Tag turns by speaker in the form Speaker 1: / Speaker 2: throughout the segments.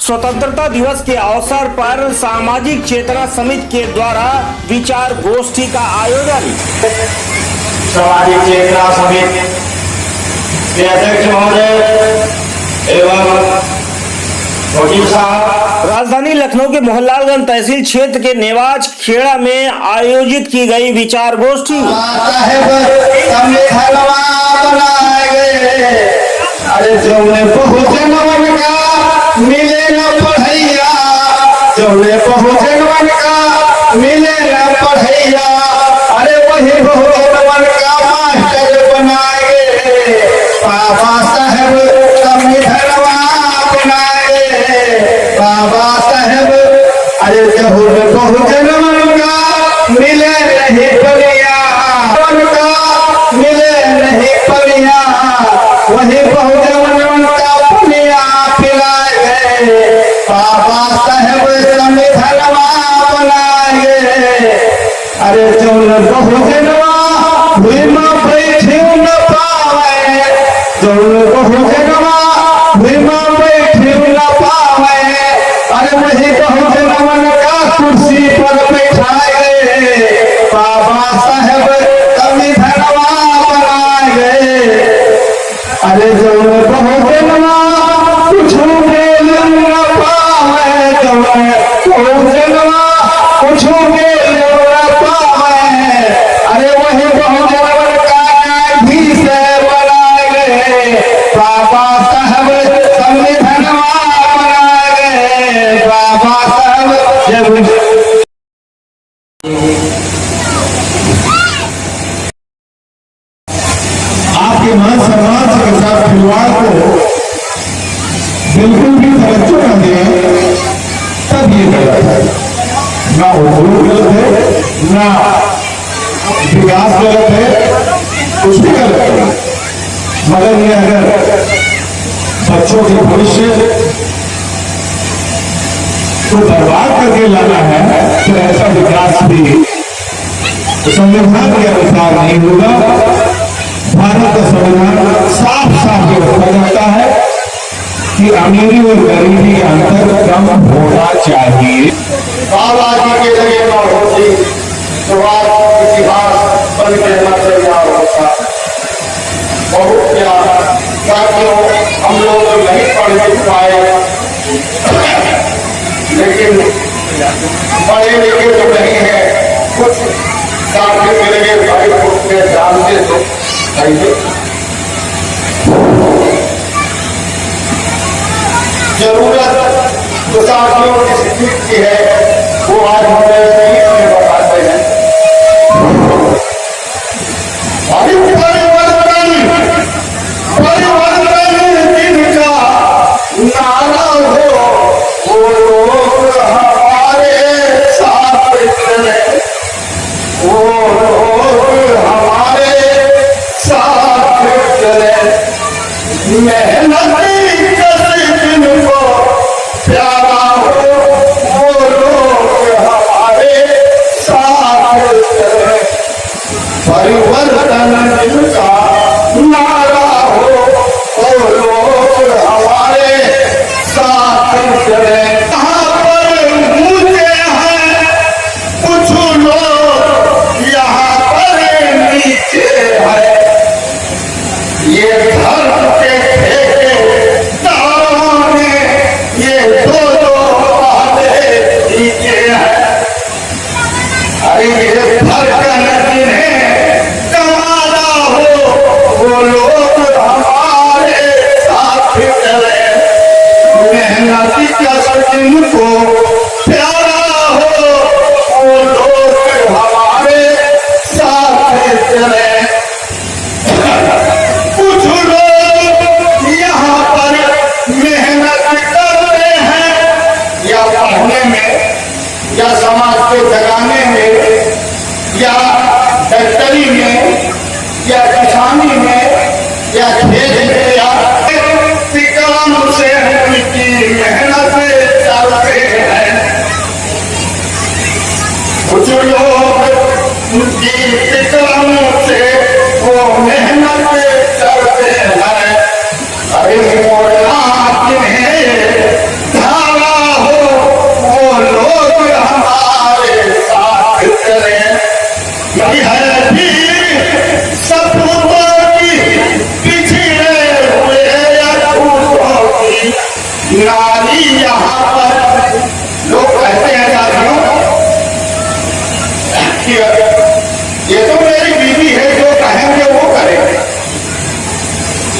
Speaker 1: स्वतंत्रता दिवस के अवसर पर सामाजिक चेतना समिति के द्वारा विचार गोष्ठी का आयोजन।
Speaker 2: सामाजिक चेतना समिति के अध्यक्ष महोदय एवं
Speaker 1: राजधानी लखनऊ के मोहनलालगंज तहसील क्षेत्र के नेवाज खेड़ा में आयोजित की गई विचार गोष्ठी।
Speaker 2: अरे जौने बहुजनवन का मिले न पढ़ैया, जौने बहुजनवन का मिले न पढ़ैया, अरे वही बहुजनवन का मास्टर बनाएंगे, बाबा साहेब संविधानवा बनाएंगे, बाबा साहेब। अरे जौने बहुजनवन का मिले नहीं पढ़ैया, का मिले नहीं पढ़ैया, वही बहुजनवन का पुनिया पिलाए गए, बाबा साहेब संविधानवा बनाएंगे। अरे जौन बहुजनवा भूमि बैठे न पावे, जौन बहुजनवा भूमि बैठे न पावे, अरे वही बहुजनवन का कुर्सी पर बैठाए गए, बाबा साहेब संविधानवा बनाएंगे। अरे जौन बहुजनवा कुछ बोल न पावे, जौन बहुजनवा कुछ बोल न पावे, अरे वही बहुजनवन का न्यायाधीश बनाएंगे, बाबा साहब संविधानवा बनाएंगे, बाबा साहब। आपके मान सम्मान के साथ परिवार को बिल्कुल भी तवज्जो न दें, तब ये गलत है। ना उद्योग गलत है, ना विकास गलत है, कुछ भी गलत है। मगर ये अगर बच्चों के भविष्य को बर्बाद करके लाना है तो ऐसा विकास भी संविधान के अनुसार नहीं होगा। भारत का संविधान साफ साफ ये बताता है कि अमीरी और गरीबी का अंतर कम होना चाहिए। बाबा जी के जगह पर होती तो आज इतिहास बन के न तैयार होता। बहुत प्यारा साथियों, हम लोग नहीं पढ़ लिख पाए, लेकिन पढ़े लिखे तो नहीं है, कुछ साथी मिल गए भाई कुछ जानते तो जरूरत जो साथियों की शिक्षित की है वो आज हमें बताते हैं। परिवर्तन जिनका नारा हो वो लोग हमारे साथ चले, वो लोग हमारे साथ चले। मेहनती कसीम को प्यारा हो वो लोग हमारे साथ चले। परिवर्तन जिनका नारा हो वो लोग हमारे साथ चले। कहाँ पर मुझे हैं कुछ लोग, यहाँ पर नीचे है, ये धर्म के ठेके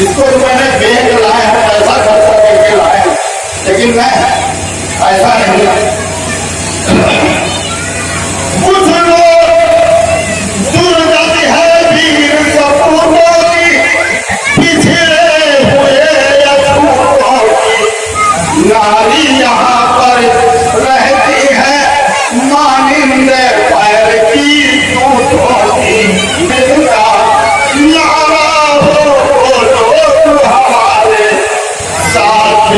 Speaker 2: इसको तो मैंने बेच लाया है, पैसा खर्च करके लाया, लेकिन मैं ऐसा नहीं। कुछ लोग दुर्गति है वीर सपूतों की, पिछड़े हुए अछूतों की। नारी यहाँ पर रहती है मानिंदे पैर की टूटों की। मेरा नारा हो लोग हमारे साथ।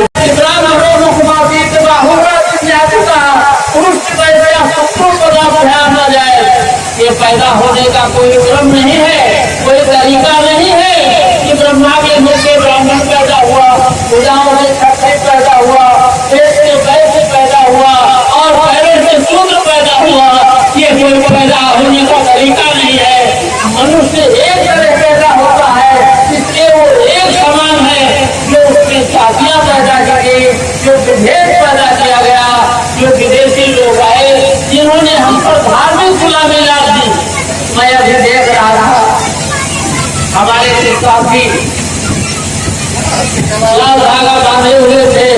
Speaker 3: ये पैदा होने का कोई क्रम नहीं है, कोई तरीका नहीं है कि ब्रह्मा के मुख से ब्राह्मण पैदा हुआ, पूजाओं से क्षत्रिय पैदा हुआ, पेट से वैश्य पैदा हुआ और पैरों से शूद्र पैदा हुआ। ये कोई पैदा होने का तरीका नहीं है। मनुष्य एक तरह पैदा होता है, इसलिए वो एक समान है। जो उसकी जातियां पैदा की गई, जो विभेद पैदा किया गया, जो विदेशी लोग आए जिन्होंने हम पर धार्मिक गुलामी लाद दी। मैं अभी देख रहा था हमारे साथी लाल धागा बांधे हुए थे।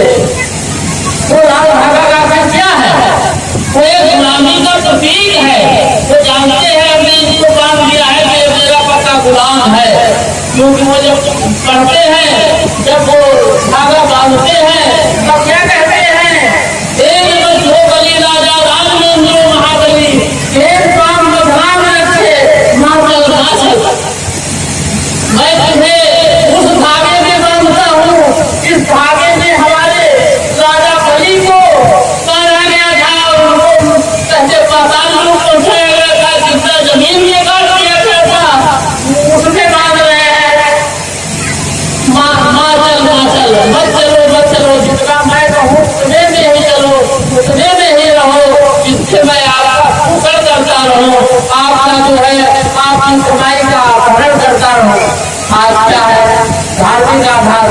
Speaker 3: वो लाल धागा का अर्थ क्या है? वो एक गुलामी का प्रतीक है। वो जानते हैं हमने इसको बांध दिया है कि मेरा पक्का गुलाम है, क्योंकि वो जब पढ़ते हैं, जब वो धागा बांधते हैं तब क्या कहते हैं? एक बच्चों बलि राजा राम महाबली, एक काम बदनाम रखे मातल नाचल। मैं तुम्हें उस धागे में बांधता हूँ, इस धागे में हमारे राजा बलि को मारा गया था और उनको कहते पाताल लोग पहुंचाया गया था, जितना जमीन में काट दिया गया था उसमें बांध रहे हैं। मत चलो, जितना मैं कहूँ उतने में ही चलो, उतने में ही रहो, जिससे मैं आपका शोषण करता रहूं, आपका जो है आपकी कमाई का अपहरण करता रहूं। आज क्या है? धार्मिक आधार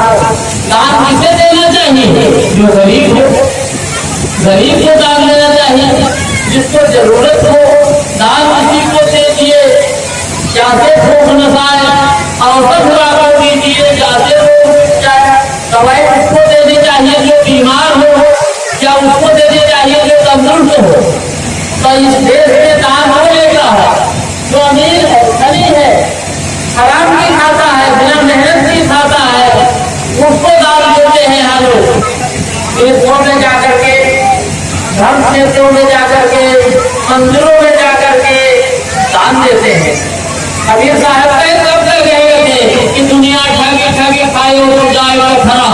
Speaker 3: दान किसे देना चाहिए? जो गरीब हो, गरीब को दान देना चाहिए। जिसको जरूरत हो दान किसी को दे दिए, जाते भूख नसाए औसत बाबा दीजिए, जाते रोग मिट जाए, दवाई उसको देनी चाहिए जो बीमार हो, या उसको देनी चाहिए जो तंदुरुस्त हो। तो इस देश में दान हो लेता है। जो अमीर है, धनी है, हराम की खाता है, बिना मेहनत की खाता है, उसको दान देते हैं। यहाँ लोग देशों में जाकर के, धर्म क्षेत्रों में जाकर के, मंदिरों में जाकर के दान देते हैं। कबीर साहब कई कब तक गए थे कि दुनिया ठगे ठगे खाए हो तो जाएगा खराब।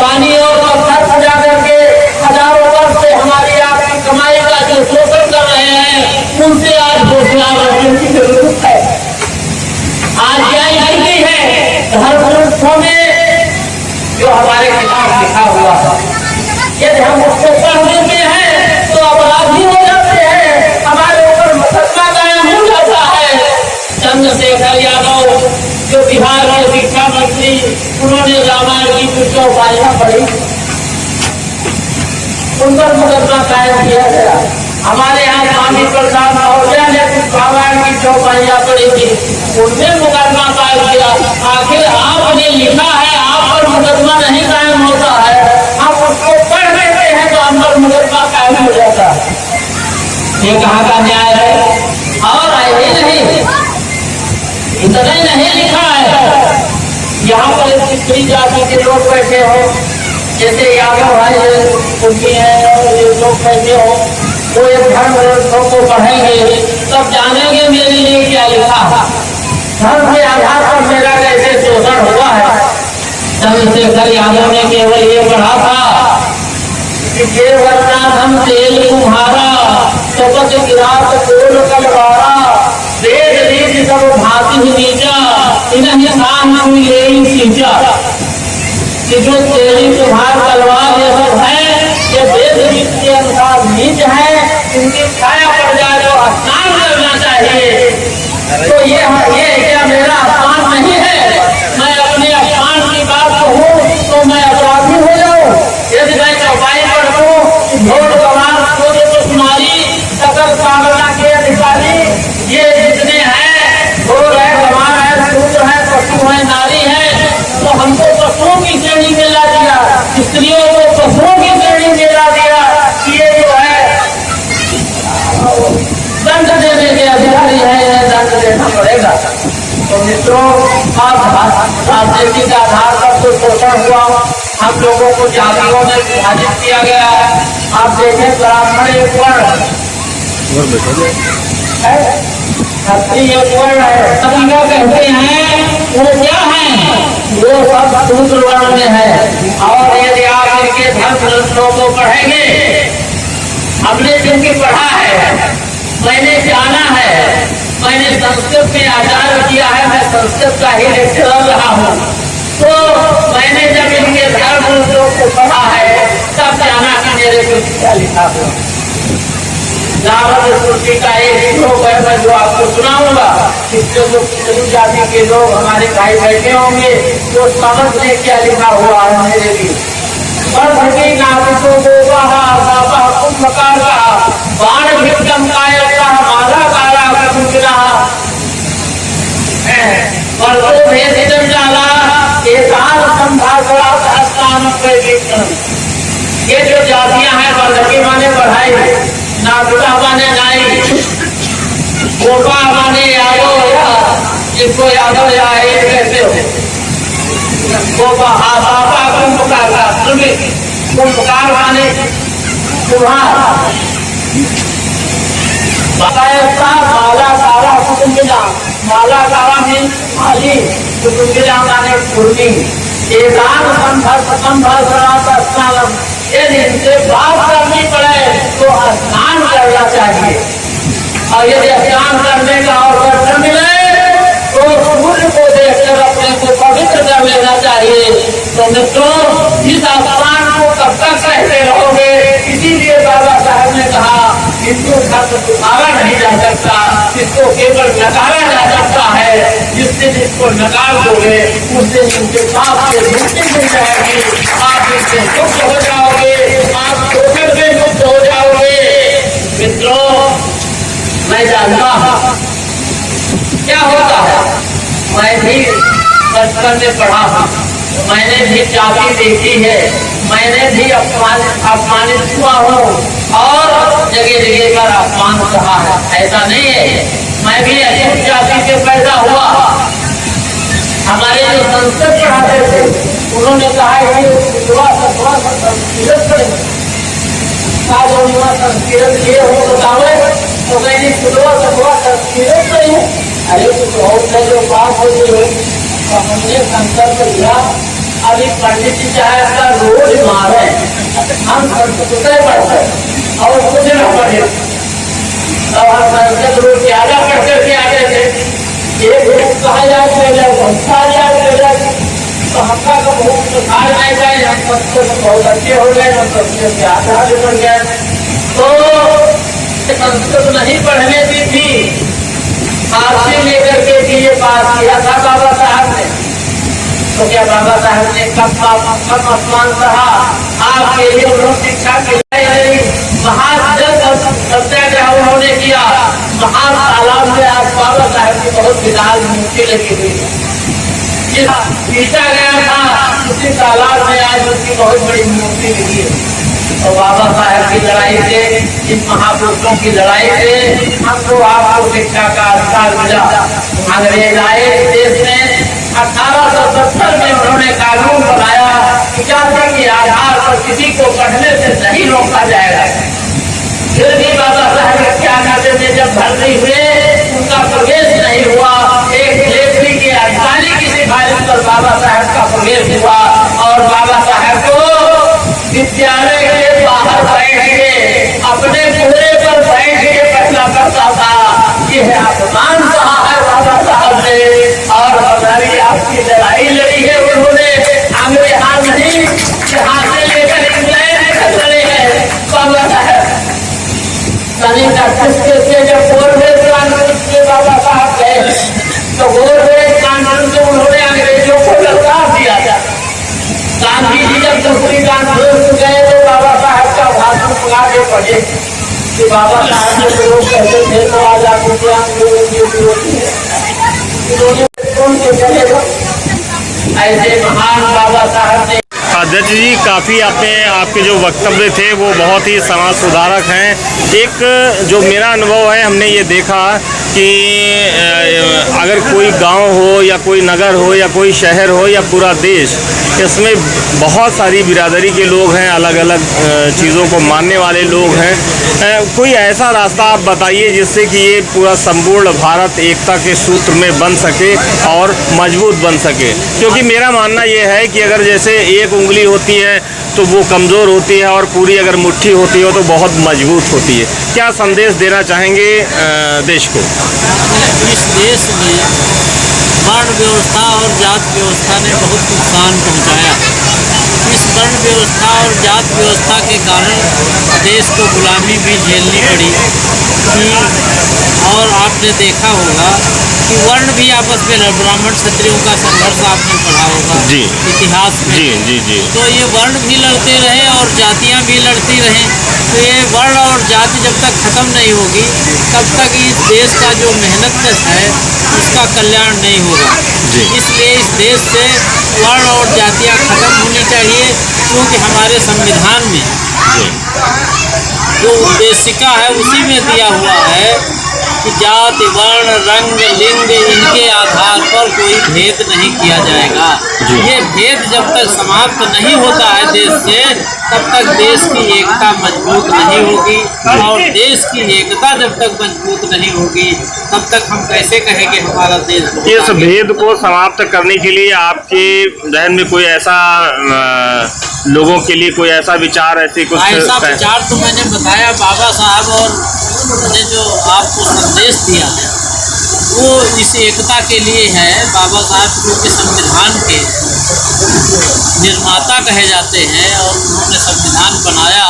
Speaker 3: पानी और पत्थर सजा करके हजारों वर्ष से हमारी आपकी कमाई का जो शोषण कर रहे हैं, उनसे आज घोषणा रखने की जरूरत है। आज क्या स्थिति है धर्म ग्रंथों में जो हमारे खिलाफ लिखा हुआ है, यदि हम उसको पढ़ देते हैं तो अपराधी हो जाते हैं, हमारे ऊपर मुकदमा कायम हो जाता है। चंद्रशेखर यादव जो बिहार के शिक्षा मंत्री, उन्होंने रामायण की कुछ चौपाइयां पढ़ी, उन पर मुकदमा कायम किया गया। हमारे यहाँ स्वामी प्रसाद महोदय ने कुछ रामायण की चौपाइयां पढ़ी थी, उनमें मुकदमा कायम किया। आखिर आपने लिखा है, आप पर मुकदमा नहीं कायम होता है, हम उसको पढ़ लेते हैं तो हम पर मुकदमा कायम हो जाता है। ये कहाँ का न्याय है? और यही नहीं, इतना ही नहीं लिखा है, यहाँ पर स्त्री जाति के लोग बैठे हो, जैसे यादव भाई उनकी है और ये लोग बैठे हो, वो एक धर्म ग्रंथों को पढ़ेंगे तब जानेंगे मेरे लिए क्या लिखा। धर्म के आधार पर मेरा कैसे शोषण हुआ है। चंद्रशेखर यादव ने केवल ये पढ़ा था कि केवलनाथम तेल तुम्हारा शपथ गिरात कोल कलवारा, वेद रीति सब भांति ही नीचा, इन्हीं शाम हुई ले सींचा। कि जो तेली तुम्हार तलवार ये सब है, ये वेद रीति के अनुसार नीच है, इनकी छाया पड़ जाए तो स्नान करना चाहिए। तो ये क्या मेरा अपमान नहीं है? मैं अपने अपमान की बात कहूँ तो मैं अपराधी हो जाऊँ? यदि मैं चौपाई पढ़ूँ, ढोल कमान कुमारी सकल कामना के अधिकारी, ये जितने हैं ढोल है, कमान है, सूत्र है, पशु है, नारी है, आधार पर तो शोषण हुआ, हम लोगों को जातियों में विभाजित किया गया है। आप देखें ब्राह्मण एक वर्ण है, क्षत्रिय एक वर्ण है, कबीला कहते हैं वो क्या है, वो सब शूद्र वर्ण में है। और यदि आप इनके धर्म ग्रंथों को पढ़ेंगे, हमने जिनकी पढ़ा है, मैंने जाना है, मैंने संस्कृत में आचार्य किया है, मैं संस्कृत का ही लेक्चरर रहा हूँ, तो मैंने जब इनके धर्म ग्रंथों को पढ़ा है तब जाना कि मेरे कुछ क्या लिखा हुआ। नारद श्रुति का एक श्लोक है, मैं जो आपको सुनाऊंगा, इससे जो पिछली जाति के लोग हमारे भाई बैठे होंगे वो समझ लें क्या लिखा हुआ है मेरे लिए। वर्धकी नाविको गोवाहा बाबा कुंभकारा बाण भिक्षम कायता माला कारा कुंभला वर्षो भेदितम जाला एकाल संभाषणा स्थान प्रविष्टम। ये जो जातियां हैं, वर्धकी माने बढ़ाई, नाविका माने नाई, गोपा माने यादव, या जिसको यादव या एक कहते हो, गोपा बाबा कुंभकारा, कुंभकार माने कुम्हार, माला कारा कुटुंबिला, माला कारा में माली, कुटुंबिला माने कुर्मी। एकांत संभाषणा स्नानम, यदि इनसे बात करनी पड़े तो स्नान करना चाहिए, और यदि स्नान करने का अवसर न मिले तो सूर्य को देखकर अपने को पवित्र कर लेना चाहिए। तो मित्रों, इस स्नान को कब तक कहते रहोगे? इसीलिए बाबा साहब ने कहा हिंदू धर्म सुधारा नहीं जा सकता, इसको केवल नकारा जा सकता है। जिस दिन इसको नकार दोगे उस दिन इनके पाप से मुक्ति मिल जाएगी, आप इससे मुक्त हो जाओगे, आप शोषण से मुक्त हो जाओगे। मित्रों, मैं जानता हूँ क्या होता है, मैं भी बचपन में पढ़ा हूँ, मैंने भी जाति देखी है, मैंने भी अपमानित हुआ हूँ और जगह जगह पर अपमान सहा है। ऐसा नहीं है, मैं भी ऐसी जाति से पैदा हुआ। हमारे जो संस्कृत पढ़ाते थे उन्होंने कहा कि संस्कृत ये हो बतावे, तो मैंने संस्कृत नहीं है। अरे बहुत जो बात होती है तो हमने संकल्प लिया, अभी पंडित जी चाहे अपना रोज मारे, हम संस्कृत पढ़ते और कुछ न पढ़े, तब हम संस्कृत रोज ज्यादा पढ़ करके आते थे। एक लोग कहा जाए तो हमका तो बहुत सुधार नहीं गए, हम संस्कृत बहुत अच्छे हो गए, हम संस्कृत के आधार बन गए। तो संस्कृत नहीं पढ़ने दी थी, फारसी लेकर के बीए पास किया था बाबा साहब ने। तो क्या बाबा साहब ने कब अपमान सहा? आपके लिए उन्होंने शिक्षा खिलाई, महाजन सत्याग्रह उन्होंने किया, महान तालाब में आज बाबा साहब की बहुत विशाल मूर्ति लगी हुई है। पीटा गया था उसी तालाब में आज उसकी बहुत बड़ी मूर्ति लगी है। तो बाबा साहब की लड़ाई से, इन महापुरुषों की लड़ाई से हमको आपको शिक्षा का अधिकार मिला। अंग्रेज आए देश में 1870 में उन्होंने कानून बनाया कि जाति के आधार पर किसी को पढ़ने से नहीं रोका जाएगा। फिर भी बाबा साहब क्या कहते थे, जब भर्ती हुए उनका प्रवेश नहीं हुआ। एक लेखनी के अधिकारी की सिफारिश पर बाबा साहब का प्रवेश हुआ और बाबा साहब को विद्यालय के बाहर बैठ के अपने घोड़े पर बैठ के पढ़ना पड़ता था। यह अपमान कहा है बाबा साहब ने, और हमारी आपकी लड़ाई लड़ी है उन्होंने। अंग्रेज हाथ नहीं, हाथ से लेकर इंग्लैंड लड़े हैं बाबा साहब। जब गोरवेज कानून के बाबा साहब गए तो गोरवेज कानून से उन्होंने अंग्रेजों को ललकार दिया था। गांधी जी जब दूसरी कानून गए तो बाबा साहब का भाषण सुना के पढ़े कि बाबा साहब के लोग कहते थे तो आज आप ऐसे महान बाबा साहब ने
Speaker 1: अध्यक्ष जी, काफ़ी आपके जो वक्तव्य थे वो बहुत ही समाज सुधारक हैं। एक जो मेरा अनुभव है, हमने ये देखा कि अगर कोई गांव हो या कोई नगर हो या कोई शहर हो या पूरा देश, इसमें बहुत सारी बिरादरी के लोग हैं, अलग अलग चीज़ों को मानने वाले लोग हैं। कोई ऐसा रास्ता आप बताइए जिससे कि ये पूरा संपूर्ण भारत एकता के सूत्र में बन सके और मजबूत बन सके। क्योंकि मेरा मानना ये है कि अगर जैसे एक उंगली होती है तो वो कमज़ोर होती है और पूरी अगर मुट्ठी होती हो तो बहुत मजबूत होती है। क्या संदेश देना चाहेंगे देश को?
Speaker 4: इस देश में वर्ण व्यवस्था और जात व्यवस्था ने बहुत नुकसान पहुंचाया। इस वर्ण व्यवस्था और जात व्यवस्था के कारण देश को गुलामी भी झेलनी पड़ी और आपने देखा होगा कि वर्ण भी आपस में ब्राह्मण क्षत्रियों का संघर्ष आपने पढ़ा होगा
Speaker 1: जी
Speaker 4: इतिहास में।
Speaker 1: जी जी जी।
Speaker 4: तो ये वर्ण भी लड़ते रहे और जातियां भी लड़ती रहें। तो ये वर्ण और जाति जब तक खत्म नहीं होगी तब तक इस देश का जो मेहनत है उसका कल्याण नहीं होगा। इसलिए इस देश से वर्ण और जातियां खत्म होनी चाहिए, क्योंकि हमारे संविधान में जो उद्देशिका है उसी में दिया हुआ है कि जाति, वर्ण, रंग, लिंग इनके आधार पर कोई भेद नहीं किया जाएगा। ये भेद जब तक समाप्त नहीं होता है देश से, तब तक देश की एकता मजबूत नहीं होगी। और देश की एकता जब तक मजबूत नहीं होगी तब तक हम कैसे कहेंगे हमारा देश।
Speaker 1: इस भेद को समाप्त करने के लिए आपके जहन में कोई ऐसा लोगों के लिए कोई ऐसा विचार, ऐसे कुछ
Speaker 4: ऐसा विचार तो मैंने बताया, बाबा साहब और ने जो आपको संदेश दिया है वो इस एकता के लिए है। बाबा साहब क्योंकि संविधान के निर्माता कहे जाते हैं और उन्होंने संविधान बनाया।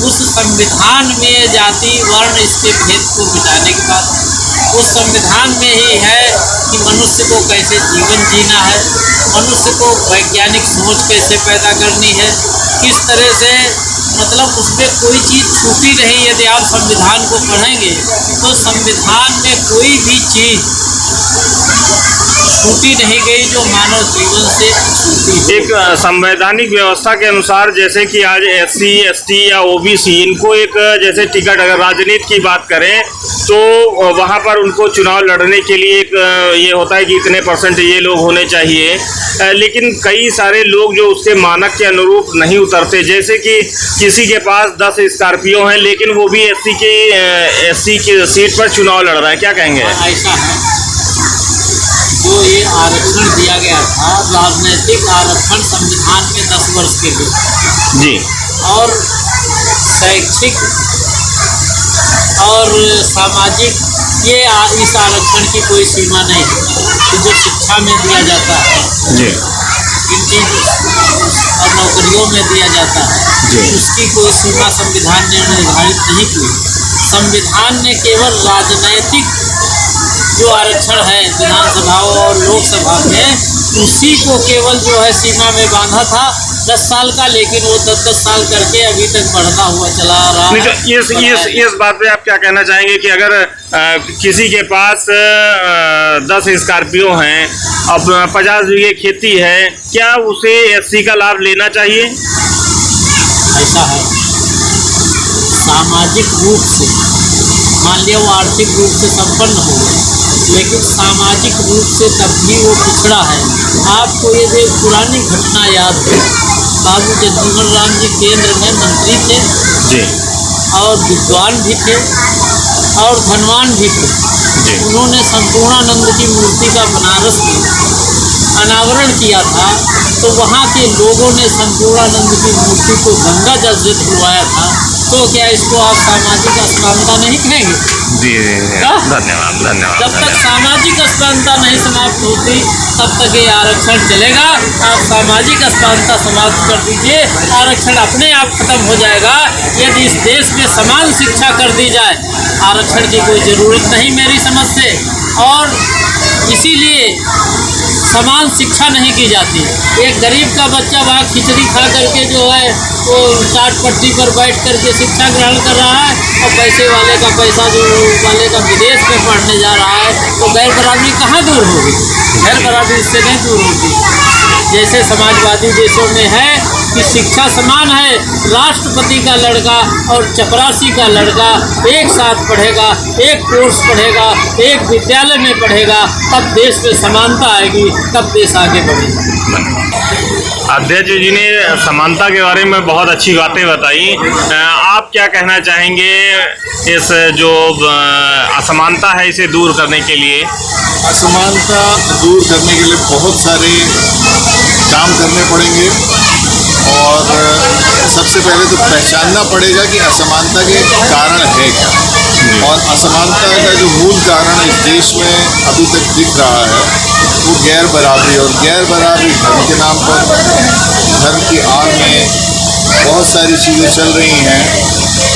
Speaker 4: उस संविधान में जाति, वर्ण, इसके भेद को मिटाने की बात है। उस संविधान में ही है कि मनुष्य को कैसे जीवन जीना है, मनुष्य को वैज्ञानिक सोच कैसे पैदा करनी है, किस तरह से, मतलब उसमें कोई चीज़ छूटी नहीं। यदि आप संविधान को पढ़ेंगे तो संविधान में कोई भी चीज़ छूटी नहीं गई जो मानव जीवन से छूटी है।
Speaker 1: एक संवैधानिक व्यवस्था के अनुसार जैसे कि आज SC, ST या OBC इनको एक जैसे टिकट, अगर राजनीति की बात करें तो वहाँ पर उनको चुनाव लड़ने के लिए एक ये होता है कि इतने % ये लोग होने चाहिए। लेकिन कई सारे लोग जो उसके मानक के अनुरूप नहीं उतरते, जैसे कि किसी के पास 10 स्कॉर्पियो हैं लेकिन वो भी SC की सीट पर चुनाव लड़ रहा है, क्या कहेंगे?
Speaker 4: ऐसा है, जो ये आरक्षण दिया गया था, राजनीतिक आरक्षण संविधान में 10 वर्ष के लिए
Speaker 1: जी,
Speaker 4: और शैक्षिक और सामाजिक ये इस आरक्षण की कोई सीमा नहीं है। कि जो शिक्षा में दिया जाता है
Speaker 1: जी,
Speaker 4: और नौकरियों में दिया जाता है उसकी कोई सीमा संविधान ने निर्धारित नहीं की। संविधान ने केवल राजनैतिक जो आरक्षण है विधानसभा और लोकसभा में, उसी को केवल जो है सीमा में बांधा था 10 साल का, लेकिन वो 10 साल करके अभी तक बढ़ता हुआ चला आ रहा है।
Speaker 1: तो इस बात पे आप क्या कहना चाहेंगे कि अगर किसी के पास 10 स्कॉर्पियो हैं, अब 50 बीघे खेती है, क्या उसे SC का लाभ लेना चाहिए?
Speaker 4: ऐसा है, सामाजिक रूप से मान लिया वो आर्थिक रूप से संपन्न हो गए, लेकिन सामाजिक रूप से तब भी वो पिछड़ा है। आपको ये जो पुरानी घटना याद है, बाबू जगजीवन राम जी केंद्र में मंत्री थे
Speaker 1: जी,
Speaker 4: और विद्वान भी थे और धनवान भी थे। उन्होंने संपूर्णानंद की मूर्ति का बनारस में अनावरण किया था, तो वहाँ के लोगों ने संपूर्णानंद की मूर्ति को गंगा जल से धुलवाया था। तो क्या इसको आप सामाजिक असमानता नहीं कहेंगे?
Speaker 1: जी, धन्यवाद धन्यवाद।
Speaker 4: जब तक सामाजिक असमानता नहीं समाप्त होती तब तक ये आरक्षण चलेगा। आप सामाजिक असमानता समाप्त कर दीजिए, आरक्षण अपने आप खत्म हो जाएगा। यदि इस देश में समान शिक्षा कर दी जाए, आरक्षण की कोई ज़रूरत नहीं मेरी समझ से। और इसीलिए समान शिक्षा नहीं की जाती। एक गरीब का बच्चा वहाँ खिचड़ी खा करके जो है वो टाट पट्टी पर बैठ करके शिक्षा ग्रहण कर रहा है, और पैसे वाले का पैसा जो वाले का विदेश में पढ़ने जा रहा है, तो गैर बराबरी कहाँ दूर होगी? गैर बराबरी इससे नहीं दूर होगी। जैसे समाजवादी देशों में है कि शिक्षा समान है। राष्ट्रपति का लड़का और चपरासी का लड़का एक साथ पढ़ेगा, एक कोर्स पढ़ेगा, एक विद्यालय में पढ़ेगा, तब देश में समानता आएगी, तब देश आगे बढ़ेगा।
Speaker 1: अध्यक्ष जी ने समानता के बारे में बहुत अच्छी बातें बताई। आप क्या कहना चाहेंगे इस जो असमानता है इसे दूर करने के लिए?
Speaker 5: असमानता दूर करने के लिए बहुत सारे काम करने पड़ेंगे और सबसे पहले तो पहचानना पड़ेगा कि असमानता के कारण है क्या, और असमानता का जो मूल कारण इस देश में अभी तक दिख रहा है वो गैर बराबरी, और गैर बराबरी धर्म के नाम पर, धर्म की आड़ में बहुत सारी चीज़ें चल रही हैं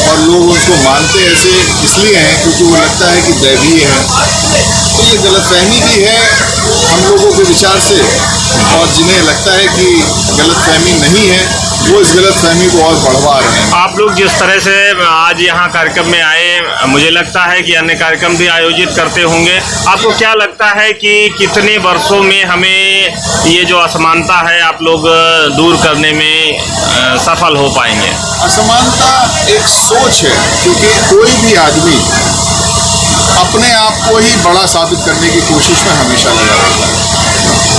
Speaker 5: और लोग उसको मानते ऐसे इसलिए हैं क्योंकि वो लगता है कि दैवीय है। तो ये गलतफहमी भी है हम लोगों के विचार से, और जिन्हें लगता है कि गलतफहमी नहीं है वो इस गलतफहमी को और बढ़वा रहे हैं।
Speaker 1: आप लोग जिस तरह से आज यहाँ कार्यक्रम में आए, मुझे लगता है कि अन्य कार्यक्रम भी आयोजित करते होंगे। आपको क्या लगता है कि कितने वर्षों में हमें ये जो असमानता है आप लोग दूर करने में सफल हो पाएंगे?
Speaker 5: असमानता एक सोच है, क्योंकि कोई भी आदमी अपने आप को ही बड़ा साबित करने की कोशिश में हमेशा लगा रहता है।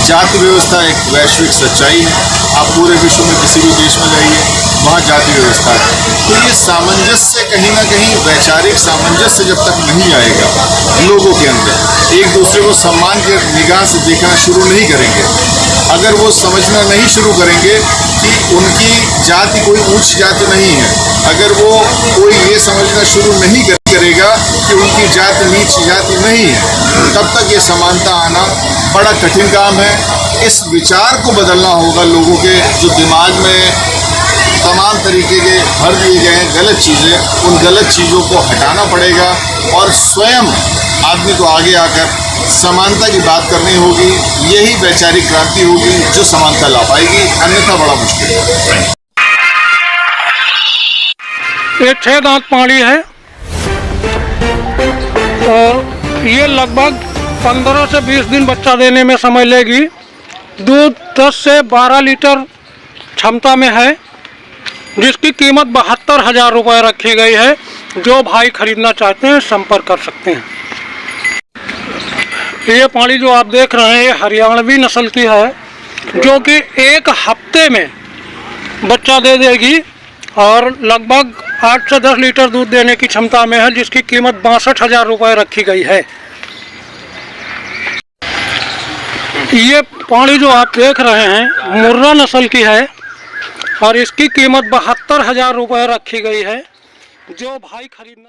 Speaker 5: जाति व्यवस्था एक वैश्विक सच्चाई है। आप पूरे विश्व में किसी भी देश में जाइए, वहाँ जाति व्यवस्था है। तो ये सामंजस्य कहीं ना कहीं, वैचारिक सामंजस्य जब तक नहीं आएगा लोगों के अंदर, एक दूसरे को सम्मान के निगाह से देखना शुरू नहीं करेंगे, अगर वो समझना नहीं शुरू करेंगे कि उनकी जाति कोई ऊंच जाति नहीं है, अगर वो कोई ये समझना शुरू नहीं करेगा कि उनकी जाति नीच जाति नहीं है, तब तक ये समानता आना बड़ा कठिन काम है। इस विचार को बदलना होगा लोगों के, जो दिमाग में तमाम तरीके के भर दिए गए हैं गलत चीज़ें, उन गलत चीज़ों को हटाना पड़ेगा और स्वयं आदमी को आगे आकर समानता की बात करनी होगी। यही वैचारिक क्रांति होगी जो समानता ला पाएगी, अन्यथा बड़ा मुश्किल है।
Speaker 6: ये 6 दांत पानी है और ये लगभग 15 से 20 दिन बच्चा देने में समय लेगी। दूध 10 से 12 लीटर क्षमता में है, जिसकी कीमत 72,000 रुपये रखी गई है। जो भाई खरीदना चाहते हैं संपर्क कर सकते हैं। ये पानी जो आप देख रहे हैं ये हरियाणवी नस्ल की है, जो कि 1 हफ्ते में बच्चा दे देगी और लगभग 8 से 10 लीटर दूध देने की क्षमता में है, जिसकी कीमत 62,000 रुपये रखी गई है। ये पानी जो आप देख रहे हैं मुर्रा नस्ल की है और इसकी कीमत 72,000 रुपये रखी गई है। जो भाई खरीदना